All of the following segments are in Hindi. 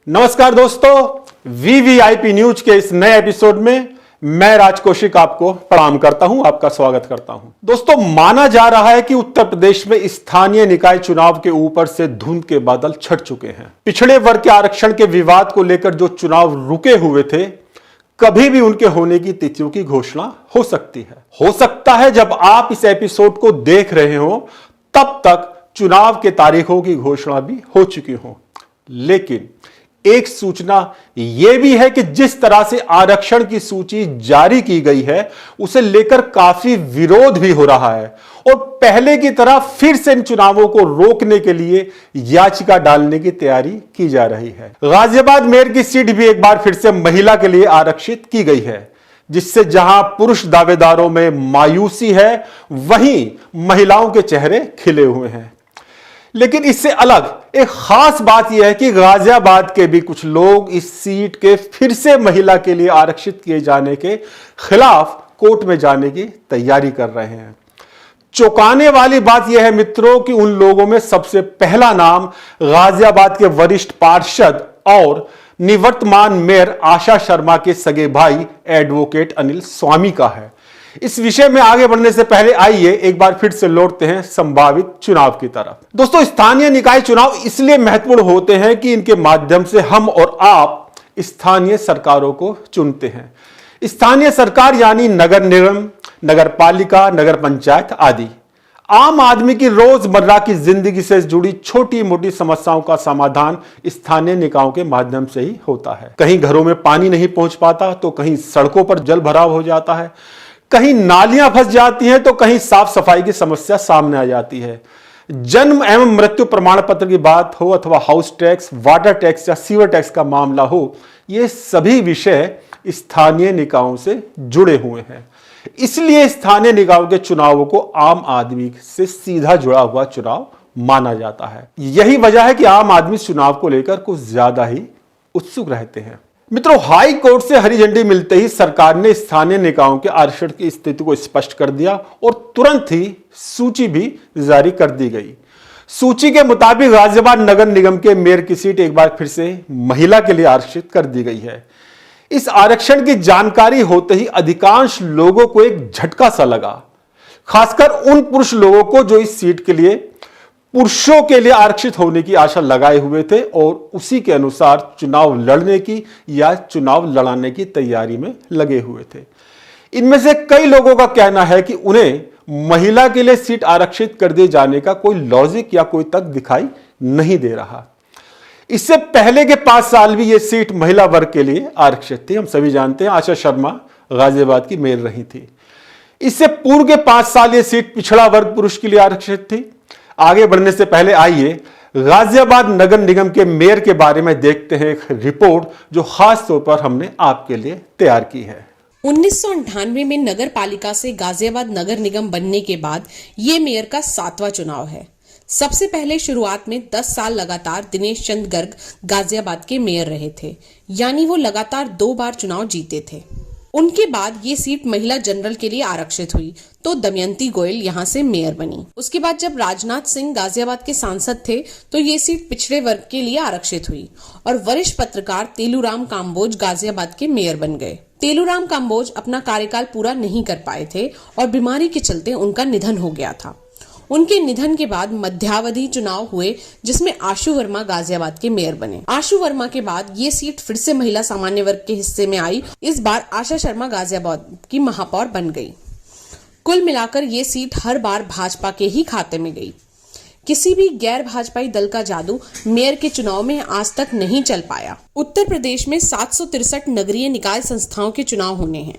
नमस्कार दोस्तों, वीवीआईपी न्यूज के इस नए एपिसोड में मैं राज कौशिक आपको प्रणाम करता हूं, आपका स्वागत करता हूं। दोस्तों, माना जा रहा है कि उत्तर प्रदेश में स्थानीय निकाय चुनाव के ऊपर से धुंध के बादल छट चुके हैं। पिछड़े वर्ग के आरक्षण के विवाद को लेकर जो चुनाव रुके हुए थे, कभी भी उनके होने की तिथियों की घोषणा हो सकती है। हो सकता है जब आप इस एपिसोड को देख रहे हो तब तक चुनाव के तारीखों की घोषणा भी हो चुकी हो। लेकिन एक सूचना यह भी है कि जिस तरह से आरक्षण की सूची जारी की गई है, उसे लेकर काफी विरोध भी हो रहा है और पहले की तरह फिर से इन चुनावों को रोकने के लिए याचिका डालने की तैयारी की जा रही है। गाजियाबाद मेयर की सीट भी एक बार फिर से महिला के लिए आरक्षित की गई है, जिससे जहां पुरुष दावेदारों में मायूसी है, वहीं महिलाओं के चेहरे खिले हुए हैं। लेकिन इससे अलग एक खास बात यह है कि गाजियाबाद के भी कुछ लोग इस सीट के फिर से महिला के लिए आरक्षित किए जाने के खिलाफ कोर्ट में जाने की तैयारी कर रहे हैं। चौंकाने वाली बात यह है मित्रों कि उन लोगों में सबसे पहला नाम गाजियाबाद के वरिष्ठ पार्षद और निवर्तमान मेयर आशा शर्मा के सगे भाई एडवोकेट अनिल स्वामी का है। इस विषय में आगे बढ़ने से पहले आइए एक बार फिर से लौटते हैं संभावित चुनाव की तरफ। दोस्तों, स्थानीय निकाय चुनाव इसलिए महत्वपूर्ण होते हैं कि इनके माध्यम से हम और आप स्थानीय सरकारों को चुनते हैं। स्थानीय सरकार यानी नगर निगम, नगर पालिका, नगर पंचायत आदि आम आदमी की रोजमर्रा की जिंदगी से जुड़ी छोटी मोटी समस्याओं का समाधान स्थानीय निकायों के माध्यम से ही होता है। कहीं घरों में पानी नहीं पहुंच पाता तो कहीं सड़कों पर जल भराव हो जाता है, कहीं नालियां फंस जाती हैं तो कहीं साफ सफाई की समस्या सामने आ जाती है। जन्म एवं मृत्यु प्रमाण पत्र की बात हो अथवा हाउस टैक्स, वाटर टैक्स या सीवर टैक्स का मामला हो, ये सभी विषय स्थानीय निकायों से जुड़े हुए हैं। इसलिए स्थानीय निकायों के चुनावों को आम आदमी से सीधा जुड़ा हुआ चुनाव माना जाता है। यही वजह है कि आम आदमी चुनाव को लेकर कुछ ज्यादा ही उत्सुक रहते हैं। मित्रों, हाई कोर्ट से हरी झंडी मिलते ही सरकार ने स्थानीय निकायों के आरक्षण की स्थिति को स्पष्ट कर दिया और तुरंत ही सूची भी जारी कर दी गई। सूची के मुताबिक गाजियाबाद नगर निगम के मेयर की सीट एक बार फिर से महिला के लिए आरक्षित कर दी गई है। इस आरक्षण की जानकारी होते ही अधिकांश लोगों को एक झटका सा लगा, खासकर उन पुरुष लोगों को जो इस सीट के लिए पुरुषों के लिए आरक्षित होने की आशा लगाए हुए थे और उसी के अनुसार चुनाव लड़ने की या चुनाव लड़ाने की तैयारी में लगे हुए थे। इनमें से कई लोगों का कहना है कि उन्हें महिला के लिए सीट आरक्षित कर दिए जाने का कोई लॉजिक या कोई तर्क दिखाई नहीं दे रहा। इससे पहले के 5 साल भी यह सीट महिला वर्ग के लिए आरक्षित थी। हम सभी जानते हैं आशा शर्मा गाजियाबाद की मेयर रही थी। इससे पूर्व के 5 साल यह सीट पिछड़ा वर्ग पुरुष के लिए आरक्षित थी। आगे बढ़ने से पहले आइए गाजियाबाद नगर निगम के मेयर के बारे में देखते हैं एक रिपोर्ट जो खास तौर पर हमने आपके लिए तैयार की है। 1998 में नगर पालिका से गाजियाबाद नगर निगम बनने के बाद ये मेयर का 7वां चुनाव है। सबसे पहले शुरुआत में 10 साल लगातार दिनेश चंद गर्ग गाजियाबाद के मेयर रहे थे, यानी वो लगातार 2 बार चुनाव जीते थे। उनके बाद ये सीट महिला जनरल के लिए आरक्षित हुई तो दमयंती गोयल यहाँ से मेयर बनी। उसके बाद जब राजनाथ सिंह गाजियाबाद के सांसद थे तो ये सीट पिछड़े वर्ग के लिए आरक्षित हुई और वरिष्ठ पत्रकार तेलूराम काम्बोज गाजियाबाद के मेयर बन गए। तेलूराम काम्बोज अपना कार्यकाल पूरा नहीं कर पाए थे और बीमारी के चलते उनका निधन हो गया था। उनके निधन के बाद मध्यावधि चुनाव हुए जिसमें आशु वर्मा गाजियाबाद के मेयर बने। आशु वर्मा के बाद ये सीट फिर से महिला सामान्य वर्ग के हिस्से में आई। इस बार आशा शर्मा गाजियाबाद की महापौर बन गई। कुल मिलाकर ये सीट हर बार भाजपा के ही खाते में गई। किसी भी गैर भाजपाई दल का जादू मेयर के चुनाव में आज तक नहीं चल पाया। उत्तर प्रदेश में 763 नगरीय निकाय संस्थाओं के चुनाव होने हैं।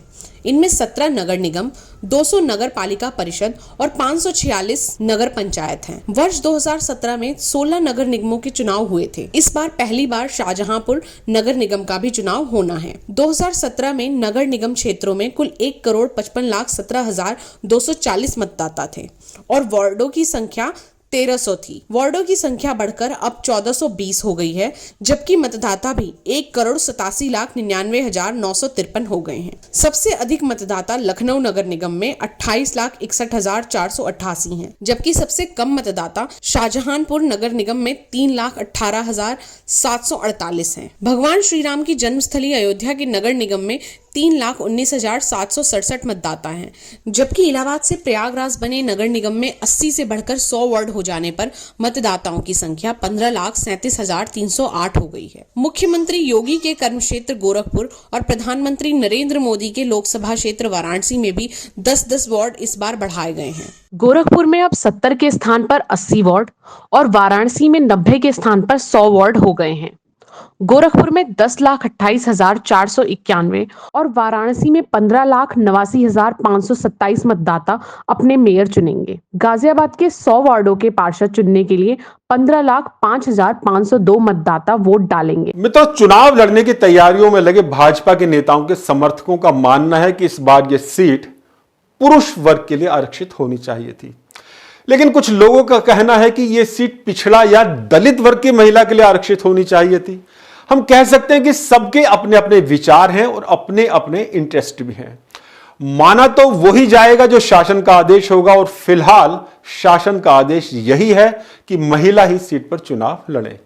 इनमें 17 नगर निगम, 200 नगर पालिका परिषद और 546 नगर पंचायत हैं। वर्ष 2017 में 16 नगर निगमों के चुनाव हुए थे। इस बार पहली बार शाहजहांपुर नगर निगम का भी चुनाव होना है। 2017 में नगर निगम क्षेत्रों में कुल 1,55,17,240 मतदाता थे और वार्डों की संख्या 1300 थी। वार्डों की संख्या बढ़कर अब 1420 हो गई है, जबकि मतदाता भी 1,87,99,953 हो गए हैं। सबसे अधिक मतदाता लखनऊ नगर निगम में 28,61,488 हैं, जबकि सबसे कम मतदाता शाहजहांपुर नगर निगम में 3,18,748 हैं। भगवान श्री राम की जन्मस्थली अयोध्या के नगर निगम में 3,19,767 मतदाता हैं, जबकि इलाहाबाद से प्रयागराज बने नगर निगम में 80 से बढ़कर 100 वार्ड हो जाने पर मतदाताओं की संख्या 15,37,308 हो गई है। मुख्यमंत्री योगी के कर्म क्षेत्र गोरखपुर और प्रधानमंत्री नरेंद्र मोदी के लोकसभा क्षेत्र वाराणसी में भी 10-10 वार्ड इस बार बढ़ाए गए हैं। गोरखपुर में अब 70 के स्थान पर 80 वार्ड और वाराणसी में 90 के स्थान पर 100 वार्ड हो गए हैं। गोरखपुर में 10,28,491 और वाराणसी में 15,89,527 मतदाता अपने मेयर चुनेंगे। गाजियाबाद के 100 वार्डों के पार्षद चुनने के लिए 15,05,502 मतदाता वोट डालेंगे। मित्रों, चुनाव लड़ने की तैयारियों में लगे भाजपा के नेताओं के समर्थकों का मानना है कि इस बार यह सीट पुरुष वर्ग के लिए आरक्षित होनी चाहिए थी, लेकिन कुछ लोगों का कहना है कि यह सीट पिछड़ा या दलित वर्ग की महिला के लिए आरक्षित होनी चाहिए थी। हम कह सकते हैं कि सबके अपने अपने विचार हैं और अपने अपने इंटरेस्ट भी हैं। माना तो वही जाएगा जो शासन का आदेश होगा, और फिलहाल शासन का आदेश यही है कि महिला ही सीट पर चुनाव लड़े।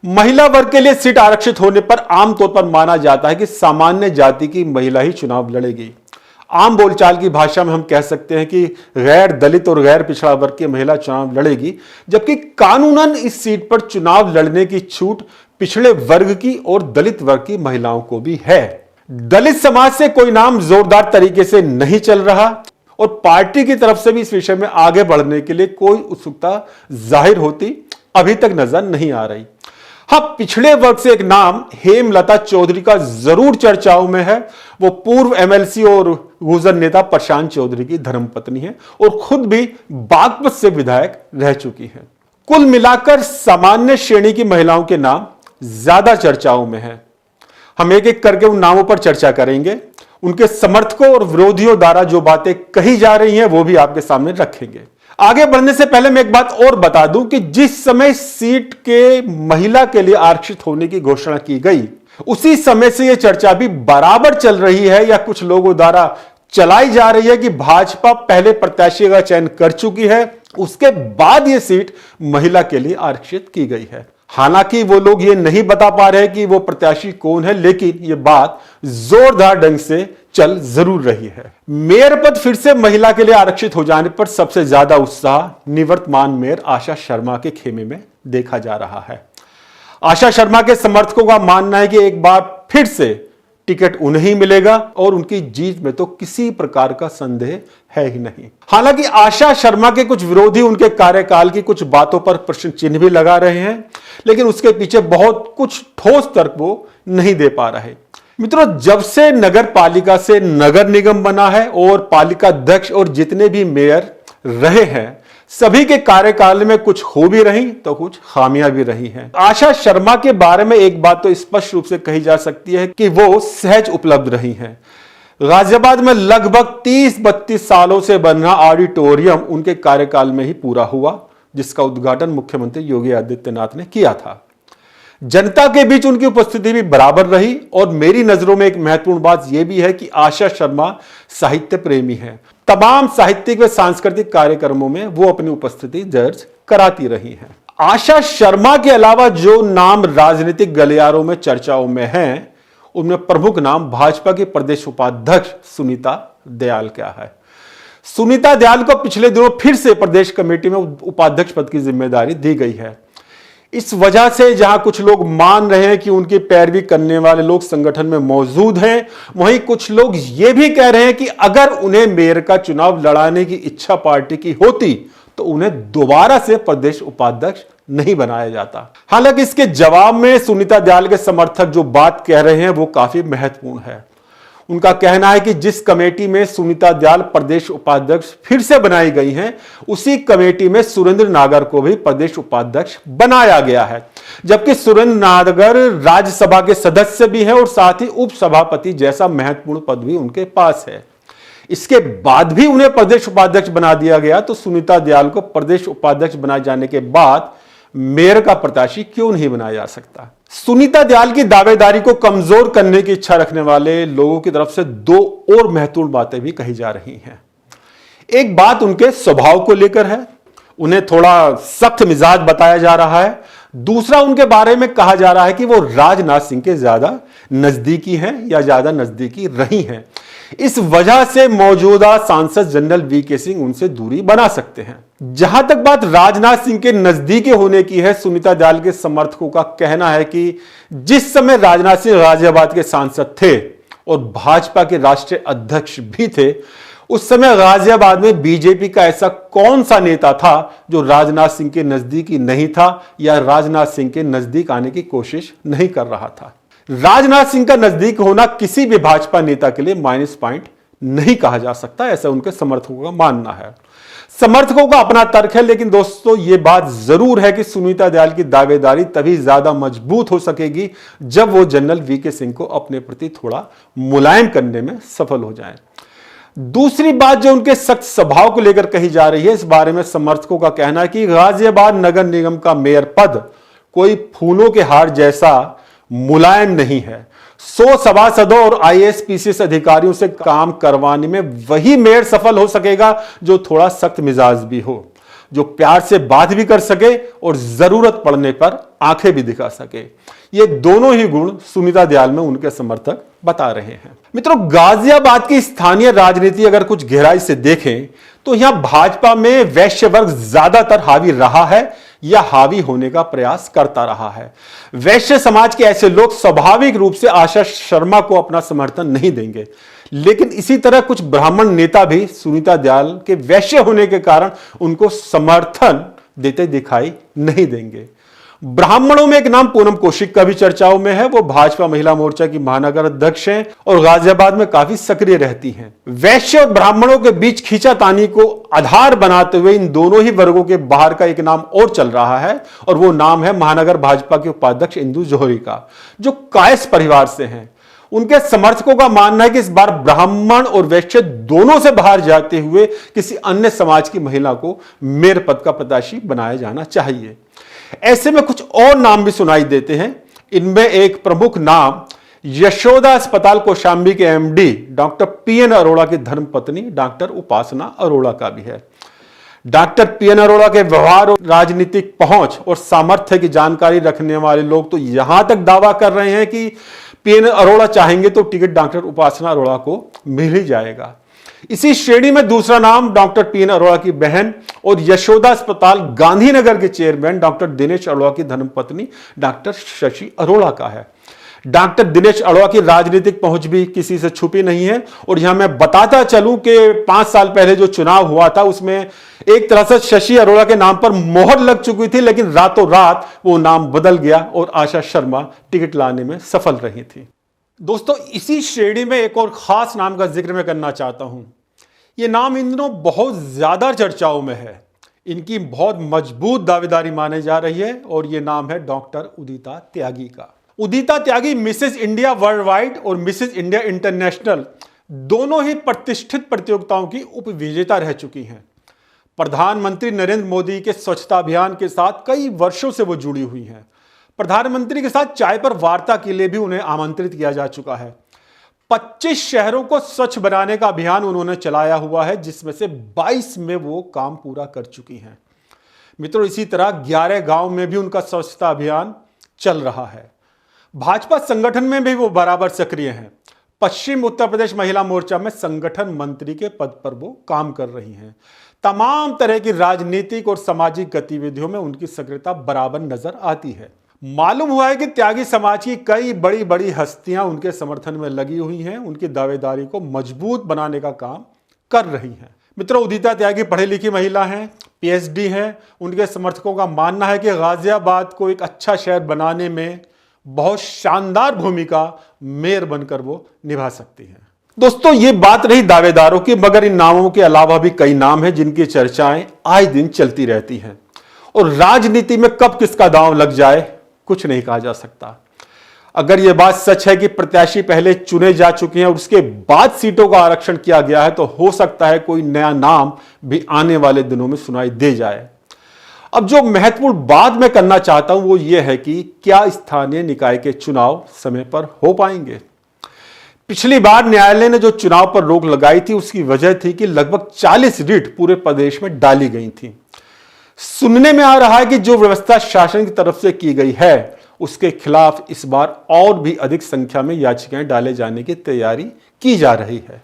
महिला वर्ग के लिए सीट आरक्षित होने पर आमतौर पर माना जाता है कि सामान्य जाति की महिला ही चुनाव लड़ेगी। आम बोलचाल की भाषा में हम कह सकते हैं कि गैर दलित और गैर पिछड़ा वर्ग की महिला चुनाव लड़ेगी, जबकि कानूनन इस सीट पर चुनाव लड़ने की छूट पिछड़े वर्ग की और दलित वर्ग की महिलाओं को भी है। दलित समाज से कोई नाम जोरदार तरीके से नहीं चल रहा और पार्टी की तरफ से भी इस विषय में आगे बढ़ने के लिए कोई उत्सुकता जाहिर होती अभी तक नजर नहीं आ रही। हाँ, पिछड़े वर्ग से एक नाम हेमलता चौधरी का जरूर चर्चाओं में है। वो पूर्व एमएलसी और गुजर नेता प्रशांत चौधरी की धर्मपत्नी है और खुद भी बागपत से विधायक रह चुकी है। कुल मिलाकर सामान्य श्रेणी की महिलाओं के नाम ज्यादा चर्चाओं में है। हम एक एक करके उन नामों पर चर्चा करेंगे, उनके समर्थकों और विरोधियों द्वारा जो बातें कही जा रही हैं वो भी आपके सामने रखेंगे। आगे बढ़ने से पहले मैं एक बात और बता दूं कि जिस समय सीट के महिला के लिए आरक्षित होने की घोषणा की गई, उसी समय से यह चर्चा भी बराबर चल रही है या कुछ लोगों द्वारा चलाई जा रही है कि भाजपा पहले प्रत्याशी का चयन कर चुकी है, उसके बाद यह सीट महिला के लिए आरक्षित की गई है। हालांकि वो लोग ये नहीं बता पा रहे कि वो प्रत्याशी कौन है, लेकिन ये बात जोरदार ढंग से चल जरूर रही है। मेयर पद फिर से महिला के लिए आरक्षित हो जाने पर सबसे ज्यादा उत्साह निवर्तमान मेयर आशा शर्मा के खेमे में देखा जा रहा है। आशा शर्मा के समर्थकों का मानना है कि एक बार फिर से टिकट उन्हें ही मिलेगा और उनकी जीत में तो किसी प्रकार का संदेह है ही नहीं। हालांकि आशा शर्मा के कुछ विरोधी उनके कार्यकाल की कुछ बातों पर प्रश्न चिन्ह भी लगा रहे हैं, लेकिन उसके पीछे बहुत कुछ ठोस तर्क वो नहीं दे पा रहे। मित्रों, जब से नगर पालिका से नगर निगम बना है और पालिका अध्यक्ष और जितने भी मेयर रहे हैं, सभी के कार्यकाल में कुछ हो भी रही तो कुछ खामियां भी रही हैं। आशा शर्मा के बारे में एक बात तो स्पष्ट रूप से कही जा सकती है कि वो सहज उपलब्ध रही हैं। गाजियाबाद में लगभग 30-32 सालों से बन रहा ऑडिटोरियम उनके कार्यकाल में ही पूरा हुआ, जिसका उद्घाटन मुख्यमंत्री योगी आदित्यनाथ ने किया था। जनता के बीच उनकी उपस्थिति भी बराबर रही और मेरी नजरों में एक महत्वपूर्ण बात यह भी है कि आशा शर्मा साहित्य प्रेमी है। तमाम साहित्यिक व सांस्कृतिक कार्यक्रमों में वो अपनी उपस्थिति दर्ज कराती रही हैं। आशा शर्मा के अलावा जो नाम राजनीतिक गलियारों में चर्चाओं में हैं, उनमें प्रमुख नाम भाजपा के प्रदेश उपाध्यक्ष सुनीता दयाल का है। सुनीता दयाल को पिछले दिनों फिर से प्रदेश कमेटी में उपाध्यक्ष पद की जिम्मेदारी दी गई है। इस वजह से जहां कुछ लोग मान रहे हैं कि उनकी पैरवी करने वाले लोग संगठन में मौजूद हैं, वहीं कुछ लोग यह भी कह रहे हैं कि अगर उन्हें मेयर का चुनाव लड़ाने की इच्छा पार्टी की होती तो उन्हें दोबारा से प्रदेश उपाध्यक्ष नहीं बनाया जाता। हालांकि इसके जवाब में सुनीता दयाल के समर्थक जो बात कह रहे हैं वो काफी महत्वपूर्ण है। उनका कहना है कि जिस कमेटी में सुनीता दयाल प्रदेश उपाध्यक्ष फिर से बनाई गई हैं, उसी कमेटी में सुरेंद्र नागर को भी प्रदेश उपाध्यक्ष बनाया गया है, जबकि सुरेंद्र नागर राज्यसभा के सदस्य भी हैं और साथ ही उपसभापति जैसा महत्वपूर्ण पद भी उनके पास है। इसके बाद भी उन्हें प्रदेश उपाध्यक्ष बना दिया गया, तो सुनीता दयाल को प्रदेश उपाध्यक्ष बनाए जाने के बाद मेयर का प्रत्याशी क्यों नहीं बनाया जा सकता? सुनीता दयाल की दावेदारी को कमजोर करने की इच्छा रखने वाले लोगों की तरफ से दो और महत्वपूर्ण बातें भी कही जा रही हैं। एक बात उनके स्वभाव को लेकर है, उन्हें थोड़ा सख्त मिजाज बताया जा रहा है। दूसरा, उनके बारे में कहा जा रहा है कि वो राजनाथ सिंह के ज्यादा नजदीकी हैं या ज्यादा नजदीकी रही हैं। इस वजह से मौजूदा सांसद जनरल वीके सिंह उनसे दूरी बना सकते हैं। जहां तक बात राजनाथ सिंह के नजदीकी होने की है, सुनीता दयाल के समर्थकों का कहना है कि जिस समय राजनाथ सिंह गाजियाबाद के सांसद थे और भाजपा के राष्ट्रीय अध्यक्ष भी थे, उस समय गाजियाबाद में बीजेपी का ऐसा कौन सा नेता था जो राजनाथ सिंह के नजदीकी नहीं था या राजनाथ सिंह के नजदीक आने की कोशिश नहीं कर रहा था। राजनाथ सिंह का नजदीक होना किसी भी भाजपा नेता के लिए माइनस पॉइंट नहीं कहा जा सकता, ऐसा उनके समर्थकों का मानना है। समर्थकों का अपना तर्क है, लेकिन दोस्तों ये बात जरूर है कि सुनीता दयाल की दावेदारी तभी ज्यादा मजबूत हो सकेगी जब वो जनरल वीके सिंह को अपने प्रति थोड़ा मुलायम करने में सफल हो जाए। दूसरी बात जो उनके सख्त स्वभाव को लेकर कही जा रही है, इस बारे में समर्थकों का कहना है कि गाजियाबाद नगर निगम का मेयर पद कोई फूलों के हार जैसा मुलायम नहीं है। 100 सभासदों और आईएएस पीसीएस अधिकारियों से काम करवाने में वही मेयर सफल हो सकेगा जो थोड़ा सख्त मिजाज भी हो, जो प्यार से बात भी कर सके और जरूरत पड़ने पर आंखें भी दिखा सके। ये दोनों ही गुण सुनीता दयाल में उनके समर्थक बता रहे हैं। मित्रों, गाजियाबाद की स्थानीय राजनीति अगर कुछ गहराई से देखें तो यहां भाजपा में वैश्य वर्ग ज्यादातर हावी रहा है या हावी होने का प्रयास करता रहा है। वैश्य समाज के ऐसे लोग स्वाभाविक रूप से आशा शर्मा को अपना समर्थन नहीं देंगे, लेकिन इसी तरह कुछ ब्राह्मण नेता भी सुनीता दयाल के वैश्य होने के कारण उनको समर्थन देते दिखाई नहीं देंगे। ब्राह्मणों में एक नाम पूनम कौशिक का भी चर्चाओं में है। वो भाजपा महिला मोर्चा की महानगर अध्यक्ष हैं और गाजियाबाद में काफी सक्रिय रहती हैं। वैश्य और ब्राह्मणों के बीच खींचातानी को आधार बनाते हुए इन दोनों ही वर्गों के बाहर का एक नाम और चल रहा है और वो नाम है महानगर भाजपा के उपाध्यक्ष इंदु जौहरी का, जो कायस्थ परिवार से हैं। उनके समर्थकों का मानना है कि इस बार ब्राह्मण और वैश्य दोनों से बाहर जाते हुए किसी अन्य समाज की महिला को मेयर पद का प्रत्याशी बनाया जाना चाहिए। ऐसे में कुछ और नाम भी सुनाई देते हैं। इनमें एक प्रमुख नाम यशोदा अस्पताल कौशाम्बी के एमडी डॉक्टर पीएन अरोड़ा की धर्मपत्नी डॉक्टर उपासना अरोड़ा का भी है। डॉक्टर पीएन अरोड़ा के व्यवहार और राजनीतिक पहुंच और सामर्थ्य की जानकारी रखने वाले लोग तो यहां तक दावा कर रहे हैं कि पीएन अरोड़ा चाहेंगे तो टिकट डॉक्टर उपासना अरोड़ा को मिल ही जाएगा। इसी श्रेणी में दूसरा नाम डॉक्टर पीएन अरोड़ा की बहन और यशोदा अस्पताल गांधीनगर के चेयरमैन डॉक्टर दिनेश अरोड़ा की धर्मपत्नी डॉक्टर शशि अरोड़ा का है। डॉक्टर दिनेश अरोड़ा की राजनीतिक पहुंच भी किसी से छुपी नहीं है और यहां मैं बताता चलूं कि 5 साल पहले जो चुनाव हुआ था उसमें एक तरह से शशि अरोड़ा के नाम पर मोहर लग चुकी थी, लेकिन रातों रात वो नाम बदल गया और आशा शर्मा टिकट लाने में सफल रही थी। दोस्तों, इसी श्रेणी में एक और खास नाम का जिक्र मैं करना चाहता हूं। यह नाम इन दिनों बहुत ज्यादा चर्चाओं में है। इनकी बहुत मजबूत दावेदारी मानी जा रही है और यह नाम है डॉक्टर उदिता त्यागी का। उदिता त्यागी मिसेस इंडिया वर्ल्ड वाइड और मिसेस इंडिया इंटरनेशनल दोनों ही प्रतिष्ठित प्रतियोगिताओं की उपविजेता रह चुकी हैं। प्रधानमंत्री नरेंद्र मोदी के स्वच्छता अभियान के साथ कई वर्षों से वो जुड़ी हुई हैं। प्रधानमंत्री के साथ चाय पर वार्ता के लिए भी उन्हें आमंत्रित किया जा चुका है। 25 शहरों को स्वच्छ बनाने का अभियान उन्होंने चलाया हुआ है, जिसमें से 22 में वो काम पूरा कर चुकी हैं। मित्रों, इसी तरह 11 गांव में भी उनका स्वच्छता अभियान चल रहा है। भाजपा संगठन में भी वो बराबर सक्रिय हैं। पश्चिम उत्तर प्रदेश महिला मोर्चा में संगठन मंत्री के पद पर वो काम कर रही हैं। तमाम तरह की राजनीतिक और सामाजिक गतिविधियों में उनकी सक्रियता बराबर नजर आती है। मालूम हुआ है कि त्यागी समाज की कई बड़ी बड़ी हस्तियां उनके समर्थन में लगी हुई हैं, उनकी दावेदारी को मजबूत बनाने का काम कर रही हैं। मित्रों, उदिता त्यागी पढ़ी लिखी महिला हैं, पीएचडी हैं। उनके समर्थकों का मानना है कि गाजियाबाद को एक अच्छा शहर बनाने में बहुत शानदार भूमिका मेयर बनकर वो निभा सकती हैं। दोस्तों, ये बात रही दावेदारों की, मगर इन नामों के अलावा भी कई नाम हैं जिनकी चर्चाएं आए दिन चलती रहती हैं और राजनीति में कब किसका दांव लग जाए कुछ नहीं कहा जा सकता। अगर यह बात सच है कि प्रत्याशी पहले चुने जा चुके हैं और उसके बाद सीटों का आरक्षण किया गया है, तो हो सकता है कोई नया नाम भी आने वाले दिनों में सुनाई दे जाए। अब जो महत्वपूर्ण बात मैं करना चाहता हूं वो ये है कि क्या स्थानीय निकाय के चुनाव समय पर हो पाएंगे। पिछली बार न्यायालय ने जो चुनाव पर रोक लगाई थी उसकी वजह थी कि लगभग 40 रिट पूरे प्रदेश में डाली गई थी। सुनने में आ रहा है कि जो व्यवस्था शासन की तरफ से की गई है उसके खिलाफ इस बार और भी अधिक संख्या में याचिकाएं डाले जाने की तैयारी की जा रही है।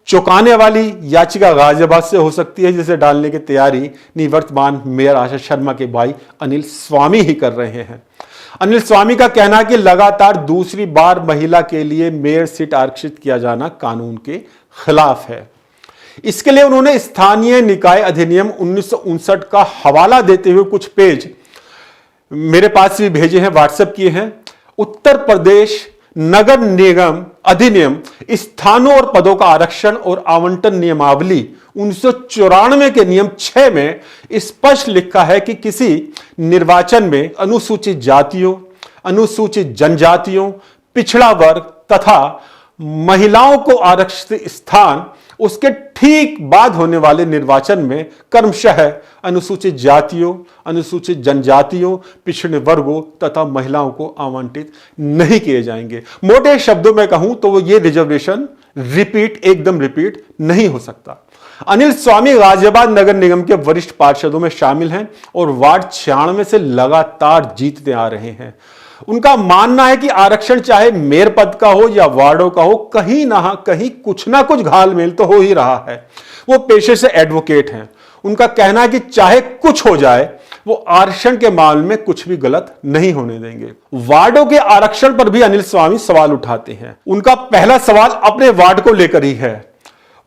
चौंकाने वाली याचिका गाजियाबाद से हो सकती है, जिसे डालने की तैयारी निवर्तमान मेयर आशा शर्मा के भाई अनिल स्वामी ही कर रहे हैं। अनिल स्वामी का कहना है कि लगातार दूसरी बार महिला के लिए मेयर सीट आरक्षित किया जाना कानून के खिलाफ है। इसके लिए उन्होंने स्थानीय निकाय अधिनियम 1959 का हवाला देते हुए कुछ पेज मेरे पास भी भेजे हैं, व्हाट्सएप किए हैं। उत्तर प्रदेश नगर निगम अधिनियम स्थानों और पदों का आरक्षण और आवंटन नियमावली 1994 के नियम 6 में स्पष्ट लिखा है कि किसी निर्वाचन में अनुसूचित जातियों, अनुसूचित जनजातियों, पिछड़ा वर्ग तथा महिलाओं को आरक्षित स्थान उसके ठीक बाद होने वाले निर्वाचन में क्रमशः अनुसूचित जातियों, अनुसूचित जनजातियों, पिछड़े वर्गों तथा महिलाओं को आवंटित नहीं किए जाएंगे। मोटे शब्दों में कहूं तो ये रिजर्वेशन एकदम रिपीट नहीं हो सकता। अनिल स्वामी गाजियाबाद नगर निगम के वरिष्ठ पार्षदों में शामिल हैं और वार्ड 96 से लगातार जीतते आ रहे हैं। उनका मानना है कि आरक्षण चाहे मेयर पद का हो या वार्डों का हो, कहीं ना कहीं कुछ ना कुछ घालमेल तो हो ही रहा है। वो पेशे से एडवोकेट हैं। उनका कहना है कि चाहे कुछ हो जाए वो आरक्षण के मामले में कुछ भी गलत नहीं होने देंगे। वार्डों के आरक्षण पर भी अनिल स्वामी सवाल उठाते हैं। उनका पहला सवाल अपने वार्ड को लेकर ही है।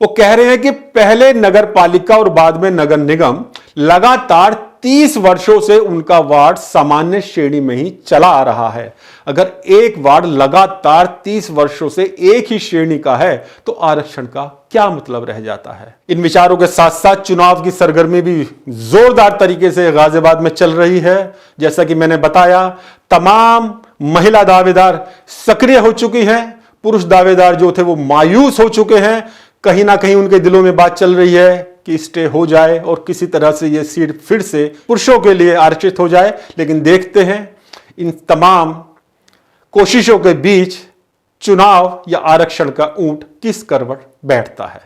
वो कह रहे हैं कि पहले नगर पालिका और बाद में नगर निगम लगातार 30 वर्षों से उनका वार्ड सामान्य श्रेणी में ही चला आ रहा है। अगर एक वार्ड लगातार 30 वर्षों से एक ही श्रेणी का है तो आरक्षण का क्या मतलब रह जाता है। इन विचारों के साथ साथ चुनाव की सरगर्मी भी जोरदार तरीके से गाजियाबाद में चल रही है। जैसा कि मैंने बताया, तमाम महिला दावेदार सक्रिय हो चुकी हैं। पुरुष दावेदार जो थे वो मायूस हो चुके हैं। कहीं ना कहीं उनके दिलों में बात चल रही है कि स्टे हो जाए और किसी तरह से यह सीट फिर से पुरुषों के लिए आरक्षित हो जाए। लेकिन देखते हैं इन तमाम कोशिशों के बीच चुनाव या आरक्षण का ऊंट किस करवट बैठता है।